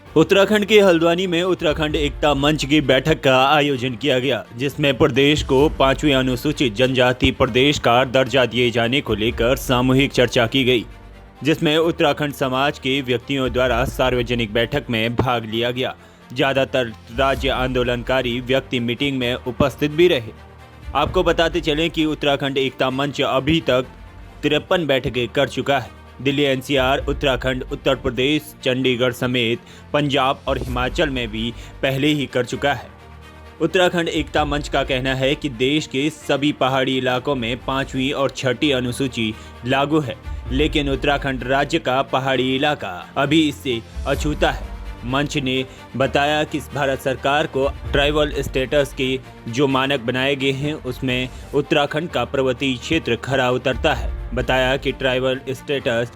उत्तराखंड के हल्द्वानी में उत्तराखंड एकता मंच की बैठक का आयोजन किया गया, जिसमें प्रदेश को 5वीं अनुसूचित जनजाति प्रदेश का दर्जा दिए जाने को लेकर सामूहिक चर्चा की गई, जिसमें उत्तराखंड समाज के व्यक्तियों द्वारा सार्वजनिक बैठक में भाग लिया गया। ज़्यादातर राज्य आंदोलनकारी व्यक्ति मीटिंग में उपस्थित भी रहे। आपको बताते चलें कि उत्तराखंड एकता मंच अभी तक 53 बैठकें कर चुका है। दिल्ली, एनसीआर, उत्तराखंड, उत्तर प्रदेश, चंडीगढ़ समेत पंजाब और हिमाचल में भी पहले ही कर चुका है। उत्तराखंड एकता मंच का कहना है कि देश के सभी पहाड़ी इलाकों में 5वीं और 6ठी अनुसूची लागू है, लेकिन उत्तराखंड राज्य का पहाड़ी इलाका अभी इससे अछूता है। मंच ने बताया कि भारत सरकार को ट्राइबल स्टेटस के जो मानक बनाए गए हैं, उसमें उत्तराखंड का पर्वतीय क्षेत्र खरा उतरता है। बताया कि ट्राइबल स्टेटस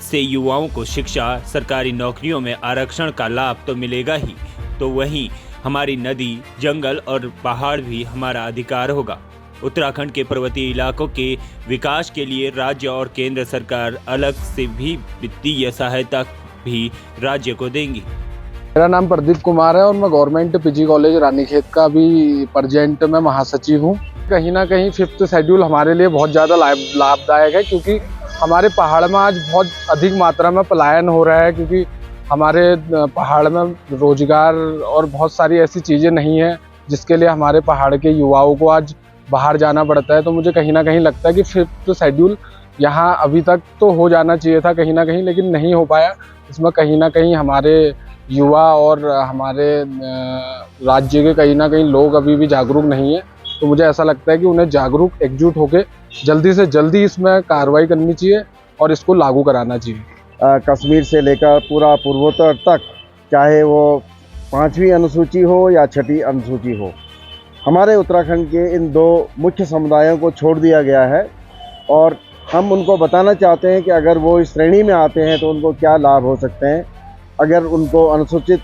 से युवाओं को शिक्षा, सरकारी नौकरियों में आरक्षण का लाभ तो मिलेगा ही, तो वहीं हमारी नदी, जंगल और पहाड़ भी हमारा अधिकार होगा। उत्तराखंड के पर्वतीय इलाकों के विकास के लिए राज्य और केंद्र सरकार अलग से भी वित्तीय सहायता भी राज्य को देंगी। मेरा नाम प्रदीप कुमार है और मैं गवर्नमेंट पीजी कॉलेज रानीखेत का भी प्रेजेंट में महासचिव हूँ। कहीं ना कहीं 5th शेड्यूल हमारे लिए बहुत ज़्यादा लाभदायक है, क्योंकि हमारे पहाड़ में आज बहुत अधिक मात्रा में पलायन हो रहा है, क्योंकि हमारे पहाड़ में रोजगार और बहुत सारी ऐसी चीज़ें नहीं हैं जिसके लिए हमारे पहाड़ के युवाओं को आज बाहर जाना पड़ता है। तो मुझे कहीं ना कहीं लगता है कि 5th शेड्यूल यहाँ अभी तक तो हो जाना चाहिए था कहीं ना कहीं, लेकिन नहीं हो पाया। इसमें कहीं ना कहीं हमारे युवा और हमारे राज्य के कहीं ना कहीं लोग अभी भी जागरूक नहीं है। तो मुझे ऐसा लगता है कि उन्हें जागरूक एकजुट होकर जल्दी से जल्दी इसमें कार्रवाई करनी चाहिए और इसको लागू कराना चाहिए। कश्मीर से लेकर पूरा पूर्वोत्तर तक, चाहे वो 5वीं अनुसूची हो या 6ठी अनुसूची हो, हमारे उत्तराखंड के इन 2 मुख्य समुदायों को छोड़ दिया गया है। और हम उनको बताना चाहते हैं कि अगर वो इस श्रेणी में आते हैं तो उनको क्या लाभ हो सकते हैं। अगर उनको अनुसूचित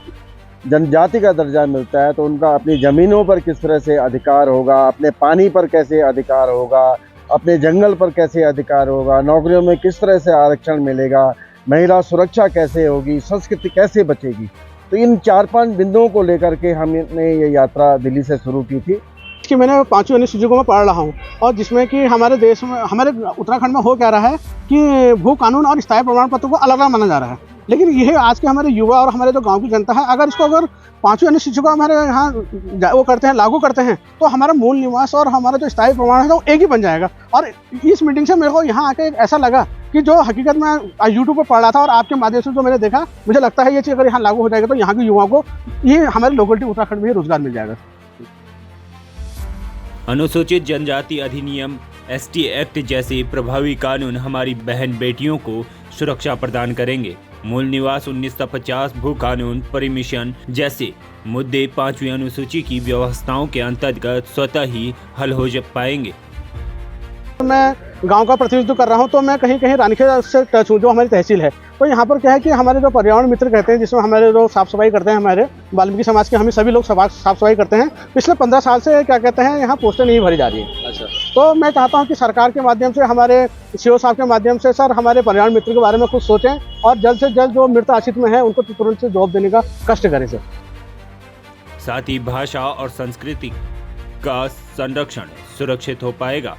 जनजाति का दर्जा मिलता है तो उनका अपनी ज़मीनों पर किस तरह से अधिकार होगा, अपने पानी पर कैसे अधिकार होगा, अपने जंगल पर कैसे अधिकार होगा, नौकरियों में किस तरह से आरक्षण मिलेगा, महिला सुरक्षा कैसे होगी, संस्कृति कैसे बचेगी। तो इन 4-5 बिंदुओं को लेकर के हमने ये यात्रा दिल्ली से शुरू की थी। कि मैंने 5वीं अनुसूची को मैं पढ़ रहा हूँ, और जिसमें कि हमारे देश में, हमारे उत्तराखंड में हो क्या रहा है कि भू कानून और स्थायी प्रमाण पत्र को अलग अलग माना जा रहा है। लेकिन यह आज के हमारे युवा और हमारे जो गांव की जनता है, अगर इसको 5वीं अनुसूची को हमारे यहाँ वो करते हैं, लागू करते हैं, तो हमारा मूल निवास और हमारा जो स्थायी प्रमाण है वो एक ही बन जाएगा। और इस मीटिंग से मेरे को यहाँ आके ऐसा लगा कि जो हकीकत में यूट्यूब पर पढ़ रहा था और आपके माध्यम से जो मैंने देखा, मुझे लगता है ये चीज़ अगर यहाँ लागू हो जाएगा तो यहाँ के युवाओं को ये हमारे लोकलिटी उत्तराखंड में ही रोजगार मिल जाएगा। अनुसूचित जनजाति अधिनियम, एसटी एक्ट जैसे प्रभावी कानून हमारी बहन बेटियों को सुरक्षा प्रदान करेंगे। मूल निवास 1950, भू कानून, परमिशन जैसे मुद्दे 5वीं अनुसूची की व्यवस्थाओं के अंतर्गत स्वतः ही हल हो पाएंगे। मैं गांव का प्रतिनिधित्व कर रहा हूं, तो मैं कहीं कहीं रानीखेत से टच हूं, जो हमारी तहसील है। तो यहाँ पर क्या है कि हमारे जो पर्यावरण मित्र कहते हैं, जिसमें हमारे जो साफ़ सफाई करते हैं, हमारे वाल्मीकि समाज के हमें सभी लोग साफ़ सफाई करते हैं। पिछले 15 साल से क्या कहते हैं, यहाँ पोस्टें नहीं भरी जा रही है। अच्छा। तो मैं चाहता हूँ कि सरकार के माध्यम से, हमारे सीओ साहब के माध्यम से सर हमारे पर्यावरण मित्र के बारे में कुछ सोचें और जल्द से जल्द जो मृत आश्रित में है उनको तुरंत से जॉब देने का कष्ट करें सर। साथ ही भाषा और संस्कृति का संरक्षण सुरक्षित हो पाएगा।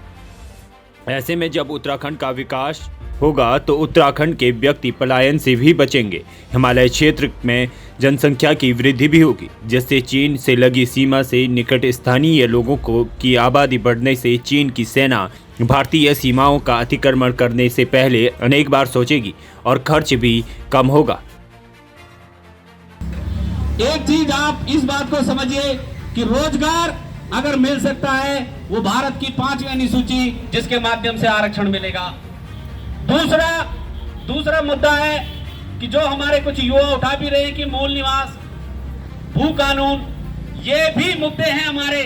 ऐसे में जब उत्तराखंड का विकास होगा तो उत्तराखंड के व्यक्ति पलायन से भी बचेंगे। हिमालय क्षेत्र में जनसंख्या की वृद्धि भी होगी, जिससे चीन से लगी सीमा से निकट स्थानीय लोगों की आबादी बढ़ने से चीन की सेना भारतीय सीमाओं का अतिक्रमण करने से पहले अनेक बार सोचेगी और खर्च भी कम होगा। एक चीज आप इस बात को समझिए कि रोजगार अगर मिल सकता है वो भारत की 5वीं अनुसूची, जिसके माध्यम से आरक्षण मिलेगा। दूसरा मुद्दा है कि जो हमारे कुछ युवा उठा भी रहे हैं कि मूल निवास, भू कानून, ये भी मुद्दे हैं हमारे।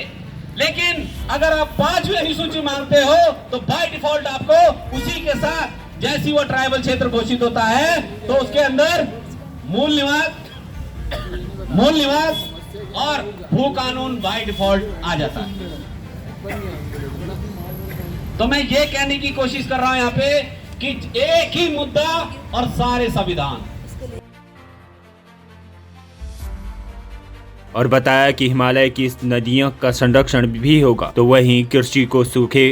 लेकिन अगर आप 5वीं अनुसूची मांगते हो तो बाय डिफॉल्ट आपको उसी के साथ, जैसी वो ट्राइबल क्षेत्र घोषित होता है तो उसके अंदर मूल निवास और भू कानून बाय डिफॉल्ट आ जाता है। तो मैं ये कहने की कोशिश कर रहा हूं यहाँ पे कि एक ही मुद्दा और सारे संविधान। और बताया कि हिमालय की इस नदियों का संरक्षण भी होगा तो वहीं कृषि को सूखे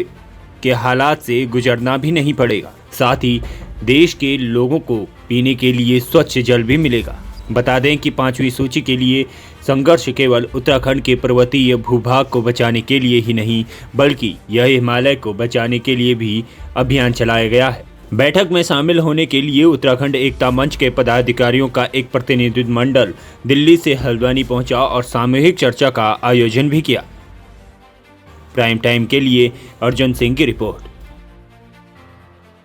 के हालात से गुजरना भी नहीं पड़ेगा। साथ ही देश के लोगों को पीने के लिए स्वच्छ जल भी मिलेगा। बता दें कि 5वीं सूची के लिए संघर्ष केवल उत्तराखंड के पर्वतीय भूभाग को बचाने के लिए ही नहीं बल्कि यह हिमालय को बचाने के लिए भी अभियान चलाया गया है। बैठक में शामिल होने के लिए उत्तराखंड एकता मंच के पदाधिकारियों का एक प्रतिनिधिमंडल दिल्ली से हल्द्वानी पहुंचा और सामूहिक चर्चा का आयोजन भी किया। प्राइम टाइम के लिए अर्जुन सिंह की रिपोर्ट।